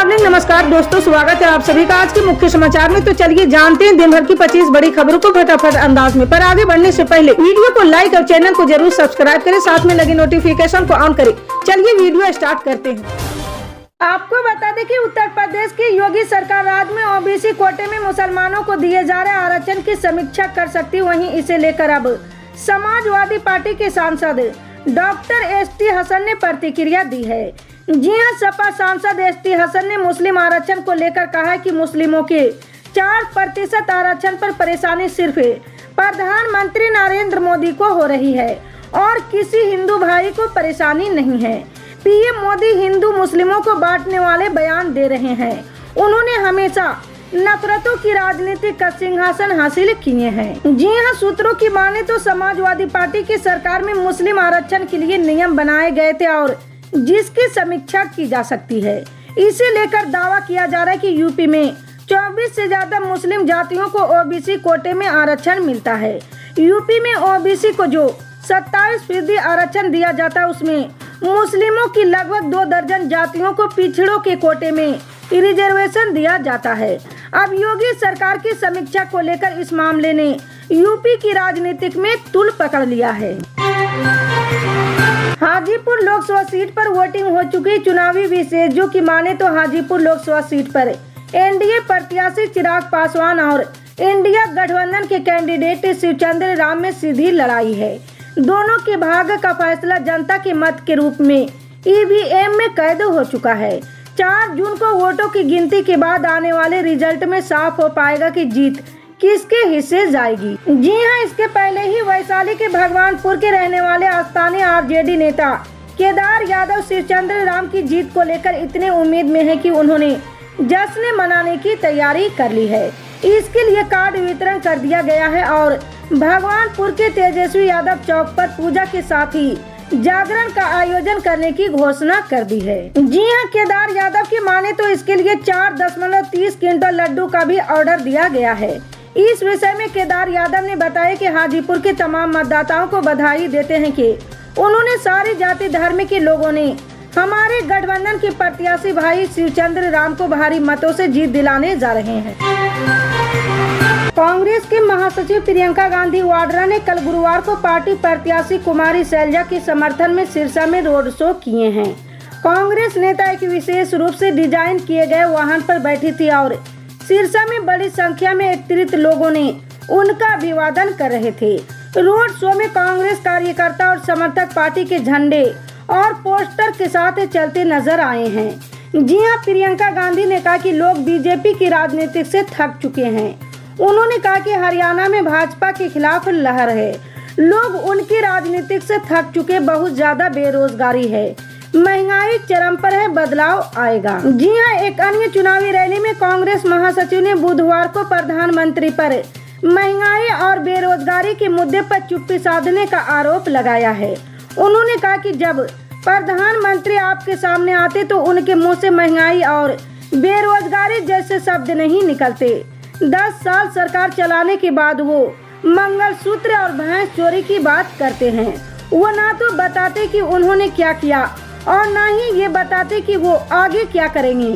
Morning. नमस्कार दोस्तों, स्वागत है आप सभी का आज के मुख्य समाचार में। तो चलिए जानते हैं दिन भर की 25 बड़ी खबरों को फटाफट अंदाज में। पर आगे बढ़ने से पहले वीडियो को लाइक और चैनल को जरूर सब्सक्राइब करें, साथ में लगे नोटिफिकेशन को ऑन करें। चलिए वीडियो स्टार्ट करते हैं। आपको बता दें कि उत्तर प्रदेश की योगी सरकार राज्य में ओबीसी कोटे में मुसलमानों को दिए जा रहे आरक्षण की समीक्षा कर सकती। वहीं इसे लेकर अब समाजवादी पार्टी के सांसद डॉक्टर एसटी हसन ने प्रतिक्रिया दी है। जी हां, सपा सांसद एसटी हसन ने मुस्लिम आरक्षण को लेकर कहा है कि मुस्लिमों के 4% आरक्षण पर परेशानी सिर्फ प्रधानमंत्री नरेंद्र मोदी को हो रही है और किसी हिंदू भाई को परेशानी नहीं है। पीएम मोदी हिंदू मुस्लिमों को बांटने वाले बयान दे रहे हैं। उन्होंने हमेशा नफरतों की राजनीति का सिंहासन हासिल किए हैं। जी हां, सूत्रों की माने तो समाजवादी पार्टी की सरकार में मुस्लिम आरक्षण के लिए नियम बनाए गए थे और जिसकी समीक्षा की जा सकती है। इसे लेकर दावा किया जा रहा है कि यूपी में 24 से ज्यादा मुस्लिम जातियों को ओबीसी कोटे में आरक्षण मिलता है। यूपी में ओबीसी को जो 27% आरक्षण दिया जाता है, उसमें मुस्लिमों की लगभग 2 दर्जन जातियों को पिछड़ों के कोटे में रिजर्वेशन दिया जाता है। अब योगी सरकार की समीक्षा को लेकर इस मामले ने यूपी की राजनीतिक में तूल पकड़ लिया है। हाजीपुर लोकसभा सीट पर वोटिंग हो चुकी। चुनावी विशेषज्ञों की माने तो हाजीपुर लोकसभा सीट पर एनडीए प्रत्याशी चिराग पासवान और इंडिया गठबंधन के कैंडिडेट शिवचंद्र राम में सीधी लड़ाई है। दोनों के भाग्य का फैसला जनता के मत के रूप में ईवीएम में कैद हो चुका है। 4 जून को वोटों की गिनती के बाद आने वाले रिजल्ट में साफ हो पाएगा कि जीत किसके हिस्से जाएगी। जी हां, इसके पहले ही वैशाली के भगवानपुर के रहने वाले स्थानीय आरजेडी नेता केदार यादव शिवचंद्र राम की जीत को लेकर इतने उम्मीद में है कि उन्होंने जश्न मनाने की तैयारी कर ली है। इसके लिए कार्ड वितरण कर दिया गया है और भगवानपुर के तेजस्वी यादव चौक पर पूजा के साथ ही जागरण का आयोजन करने की घोषणा कर दी है। जी हां, केदार यादव की माने तो इसके लिए 4.30 क्विंटल लड्डू का भी ऑर्डर दिया गया है। इस विषय में केदार यादव ने बताया कि हाजीपुर के तमाम मतदाताओं को बधाई देते हैं कि उन्होंने सारी जाति धर्म के लोगों ने हमारे गठबंधन के प्रत्याशी भाई शिवचंद्र राम को भारी मतों से जीत दिलाने जा रहे हैं। कांग्रेस के महासचिव प्रियंका गांधी वाड्रा ने कल गुरुवार को पार्टी प्रत्याशी कुमारी शैलजा के समर्थन में सिरसा में रोड शो किए हैं। कांग्रेस नेता एक विशेष रूप से डिजाइन किए गए वाहन पर बैठी थी और सिरसा में बड़ी संख्या में एकत्रित लोगों ने उनका अभिवादन कर रहे थे। रोड शो में कांग्रेस कार्यकर्ता और समर्थक पार्टी के झंडे और पोस्टर के साथ चलते नजर आए हैं। जी हां, प्रियंका गांधी ने कहा कि लोग बीजेपी की राजनीति से थक चुके हैं। उन्होंने कहा कि हरियाणा में भाजपा के खिलाफ लहर है। लोग उनकी राजनीति से थक चुके, बहुत ज्यादा बेरोजगारी है, महंगाई चरम पर है, बदलाव आएगा। जी हां, एक अन्य चुनावी रैली में कांग्रेस महासचिव ने बुधवार को प्रधानमंत्री पर महंगाई और बेरोजगारी के मुद्दे पर चुप्पी साधने का आरोप लगाया है। उन्होंने कहा कि जब प्रधानमंत्री आपके सामने आते तो उनके मुंह से महंगाई और बेरोजगारी जैसे शब्द नहीं निकलते। 10 साल सरकार चलाने के बाद वो मंगलसूत्र और भैंस चोरी की बात करते हैं। वो ना तो बताते कि उन्होंने क्या किया और न ही ये बताते कि वो आगे क्या करेंगे।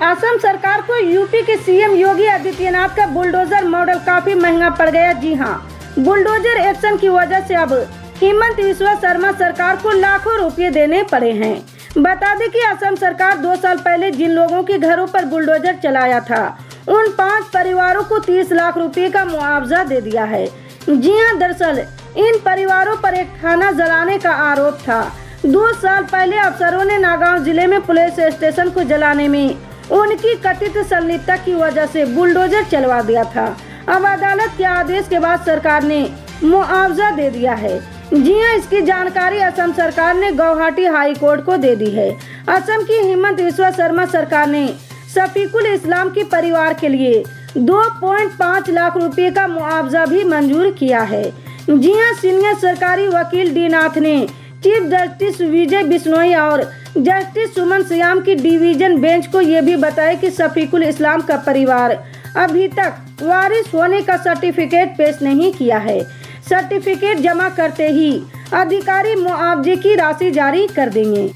असम सरकार को यूपी के सीएम योगी आदित्यनाथ का बुलडोजर मॉडल काफी महंगा पड़ गया। जी हां, बुलडोजर एक्शन की वजह से अब हेमंत बिस्वा शर्मा सरकार को लाखों रुपए देने पड़े हैं। बता दें कि असम सरकार 2 साल पहले जिन लोगों के घरों पर बुलडोजर चलाया था, उन 5 परिवारों को 30 लाख रुपए का मुआवजा दे दिया है। जी हां, दरअसल इन परिवारों पर एक थाना जलाने का आरोप था। 2 साल पहले अफसरों ने नागांव जिले में पुलिस स्टेशन को जलाने में उनकी कथित संलिप्तता की वजह से बुलडोजर चलवा दिया था। अब अदालत के आदेश के बाद सरकार ने मुआवजा दे दिया है। जी हां, इसकी जानकारी असम सरकार ने गुवाहाटी हाई कोर्ट को दे दी है। असम की हेमंत बिस्वा शर्मा सरकार ने शफीकुल इस्लाम के परिवार के लिए 2.5 लाख रुपए का मुआवजा भी मंजूर किया है। जी हां, सीनियर सरकारी वकील डी नाथ ने चीफ जस्टिस विजय बिश्नोई और जस्टिस सुमन श्याम की डिवीजन बेंच को ये भी बताया कि शफीकुल इस्लाम का परिवार अभी तक वारिस होने का सर्टिफिकेट पेश नहीं किया है। सर्टिफिकेट जमा करते ही अधिकारी मुआवजे की राशि जारी कर देंगे।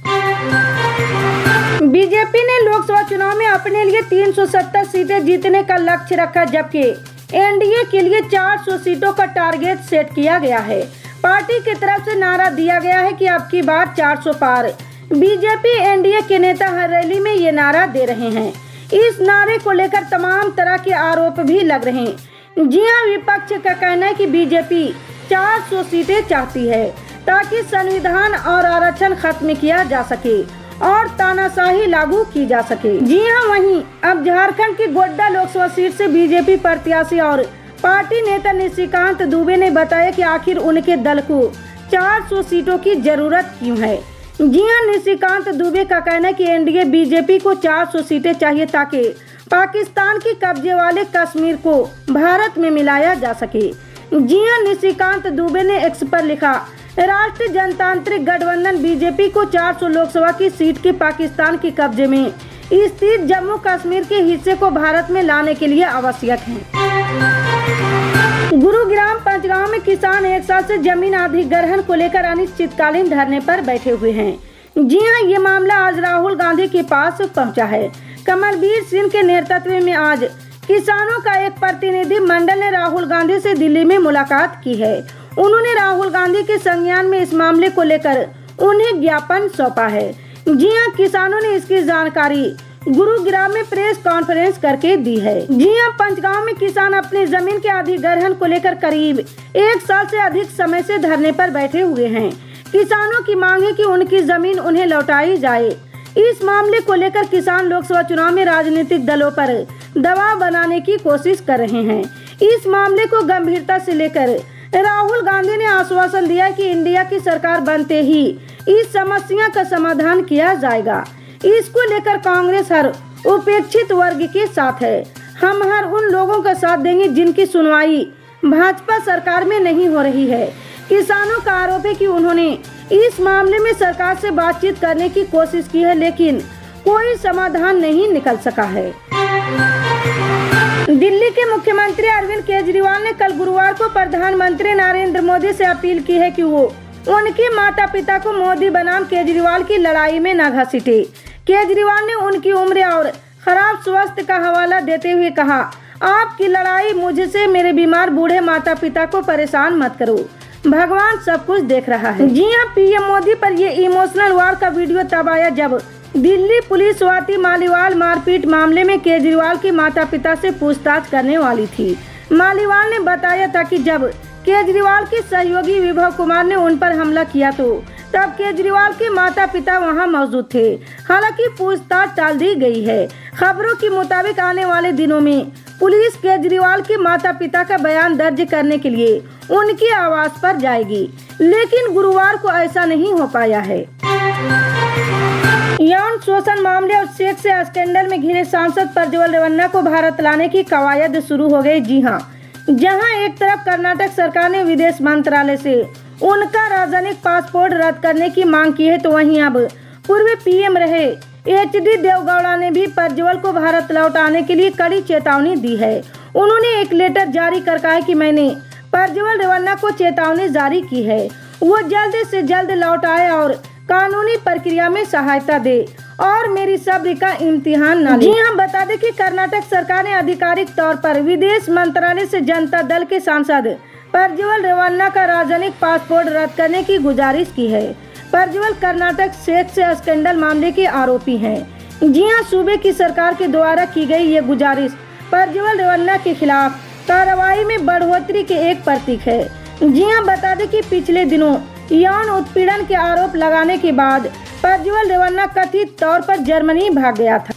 बीजेपी ने लोकसभा चुनाव में अपने लिए 370 सीटें जीतने का लक्ष्य रखा, जबकि एनडीए के लिए 400 सीटों का टारगेट सेट किया गया है। पार्टी की तरफ से नारा दिया गया है कि अब की बार 400 पार। बीजेपी एनडीए के नेता हर रैली में ये नारा दे रहे हैं। इस नारे को लेकर तमाम तरह के आरोप भी लग रहे हैं। जी हां, विपक्ष का कहना है कि बीजेपी 400 सीटें चाहती है ताकि संविधान और आरक्षण खत्म किया जा सके और तानाशाही लागू की जा सके। जी हां, वहीं अब झारखंड की गोड्डा लोकसभा सीट से बीजेपी प्रत्याशी और पार्टी नेता निशिकांत दुबे ने बताया कि आखिर उनके दल को 400 सीटों की जरूरत क्यों है। जी हां, निशिकांत दुबे का कहना है कि एनडीए बीजेपी को 400 सीटें चाहिए ताकि पाकिस्तान के कब्जे वाले कश्मीर को भारत में मिलाया जा सके। जी हां, निशिकांत दुबे ने एक्स पर लिखा, राष्ट्रीय जनतांत्रिक गठबंधन बीजेपी को 400 लोकसभा की सीट के पाकिस्तान के कब्जे में स्थित जम्मू कश्मीर के हिस्से को भारत में लाने के लिए आवश्यक है। गुरुग्राम पंचगांव में किसान एक साल से जमीन अधिग्रहण को लेकर अनिश्चितकालीन धरने पर बैठे हुए हैं। जी हां, ये मामला आज राहुल गांधी के पास पहुंचा है। कमलवीर सिंह के नेतृत्व में आज किसानों का एक प्रतिनिधि मंडल ने राहुल गांधी से दिल्ली में मुलाकात की है। उन्होंने राहुल गांधी के संज्ञान में इस मामले को लेकर उन्हें ज्ञापन सौंपा है। जी हां, किसानों ने इसकी जानकारी गुरुग्राम में प्रेस कॉन्फ्रेंस करके दी है। जी हां, पंचगांव में किसान अपनी जमीन के अधिग्रहण को लेकर करीब 1 साल से अधिक समय से धरने पर बैठे हुए हैं। किसानों की मांग है कि उनकी जमीन उन्हें लौटाई जाए। इस मामले को लेकर किसान लोकसभा चुनाव में राजनीतिक दलों पर दबाव बनाने की कोशिश कर रहे हैं। इस मामले को गंभीरता से लेकर राहुल गांधी ने आश्वासन दिया कि इंडिया की सरकार बनते ही इस समस्या का समाधान किया जाएगा। इसको लेकर कांग्रेस हर उपेक्षित वर्ग के साथ है। हम हर उन लोगों का साथ देंगे जिनकी सुनवाई भाजपा सरकार में नहीं हो रही है। किसानों का आरोप है कि उन्होंने इस मामले में सरकार से बातचीत करने की कोशिश की है, लेकिन कोई समाधान नहीं निकल सका है। दिल्ली के मुख्यमंत्री अरविंद केजरीवाल ने कल गुरुवार को प्रधानमंत्री नरेंद्र मोदी से अपील की है कि वो उनके माता पिता को मोदी बनाम केजरीवाल की लड़ाई में न घसीटे। केजरीवाल ने उनकी उम्र और खराब स्वास्थ्य का हवाला देते हुए कहा, आपकी लड़ाई मुझसे मेरे बीमार बूढ़े माता पिता को परेशान मत करो, भगवान सब कुछ देख रहा है। जी हां, पीएम मोदी पर ये इमोशनल वार का वीडियो तब आया जब दिल्ली पुलिस स्वाति मालीवाल मारपीट मामले में केजरीवाल के माता पिता से पूछताछ करने वाली थी। मालीवाल ने बताया था कि जब केजरीवाल के सहयोगी विभव कुमार ने उन पर हमला किया तो तब केजरीवाल के माता पिता वहां मौजूद थे। हालांकि पूछताछ टाल दी गई है। खबरों के मुताबिक आने वाले दिनों में पुलिस केजरीवाल के माता पिता का बयान दर्ज करने के लिए उनके आवास पर जाएगी, लेकिन गुरुवार को ऐसा नहीं हो पाया है। यौन शोषण मामले और सेक्स स्कैंडल में घिरे सांसद प्रज्वल रेवन्ना को भारत लाने की कवायद शुरू हो गई। जी हां, जहां एक तरफ कर्नाटक सरकार ने विदेश मंत्रालय से उनका राजनयिक पासपोर्ट रद्द करने की मांग की है, तो वहीं अब पूर्व पीएम रहे एचडी देवगौड़ा ने भी प्रज्वल को भारत लौटाने के लिए कड़ी चेतावनी दी है। उन्होंने एक लेटर जारी कर कहा है कि मैंने प्रज्वल रेवन्ना को चेतावनी जारी की है, वो जल्द से जल्द लौट आए और कानूनी प्रक्रिया में सहायता दे और मेरी सब्र का इम्तिहान न ले। जी हां, बता दें कि कर्नाटक सरकार ने आधिकारिक तौर पर विदेश मंत्रालय से जनता दल के सांसद प्रज्वल रेवन्ना का राजनयिक पासपोर्ट रद्द करने की गुजारिश की है। प्रज्वल कर्नाटक सेक्स स्कैंडल मामले के आरोपी हैं। जी हां, सूबे की सरकार के द्वारा की गई ये गुजारिश प्रज्वल रेवन्ना के खिलाफ कार्रवाई में बढ़ोतरी के एक प्रतीक है। जी हां, बता दें कि पिछले दिनों यौन उत्पीड़न के आरोप लगाने के बाद प्रज्वल रेवन्ना कथित तौर पर जर्मनी भाग गया था।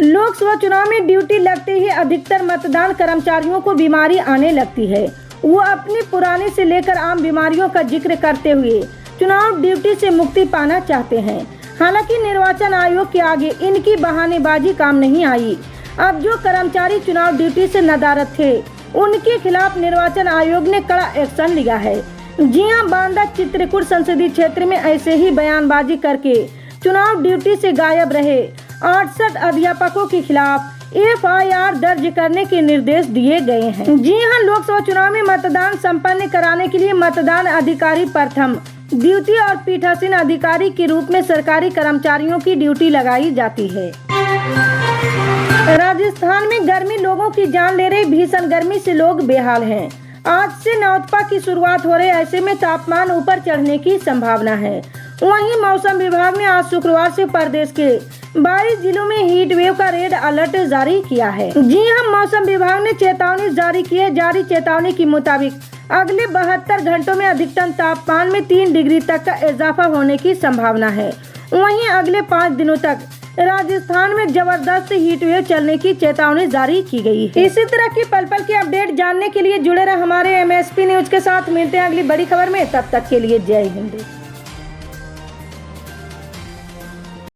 लोकसभा चुनाव में ड्यूटी लगते ही अधिकतर मतदान कर्मचारियों को बीमारी आने लगती है। वो अपनी पुरानी से लेकर आम बीमारियों का जिक्र करते हुए चुनाव ड्यूटी से मुक्ति पाना चाहते हैं। हालांकि निर्वाचन आयोग के आगे इनकी बहानेबाजी काम नहीं आई। अब जो कर्मचारी चुनाव ड्यूटी से नदारद थे, उनके खिलाफ निर्वाचन आयोग ने कड़ा एक्शन लिया है। जी हां, बांदा चित्रकूट संसदीय क्षेत्र में ऐसे ही बयानबाजी करके चुनाव ड्यूटी से गायब रहे 68 अध्यापकों के खिलाफ FIR दर्ज करने के निर्देश दिए गए हैं। जी हां, लोकसभा चुनाव में मतदान संपन्न कराने के लिए मतदान अधिकारी प्रथम ड्यूटी और पीठासीन अधिकारी के रूप में सरकारी कर्मचारियों की ड्यूटी लगाई जाती है। राजस्थान में गर्मी लोगों की जान ले रही, भीषण गर्मी से लोग बेहाल हैं। आज से नौतपा की शुरुआत हो रही, ऐसे में तापमान ऊपर चढ़ने की संभावना है। वहीं मौसम विभाग ने आज शुक्रवार से प्रदेश के 22 जिलों में हीट वेव का रेड अलर्ट जारी किया है। जी हां, मौसम विभाग ने चेतावनी जारी की है। जारी चेतावनी के मुताबिक अगले 72 घंटों में अधिकतम तापमान में 3 डिग्री तक का इजाफा होने की संभावना है। वहीं अगले 5 दिनों तक राजस्थान में जबरदस्त हीट वेव चलने की चेतावनी जारी की गई है। इसी तरह की पल पल की अपडेट जानने के लिए जुड़े रहे हमारे MSP न्यूज के साथ। मिलते हैं अगली बड़ी खबर में, तब तक के लिए जय हिंद।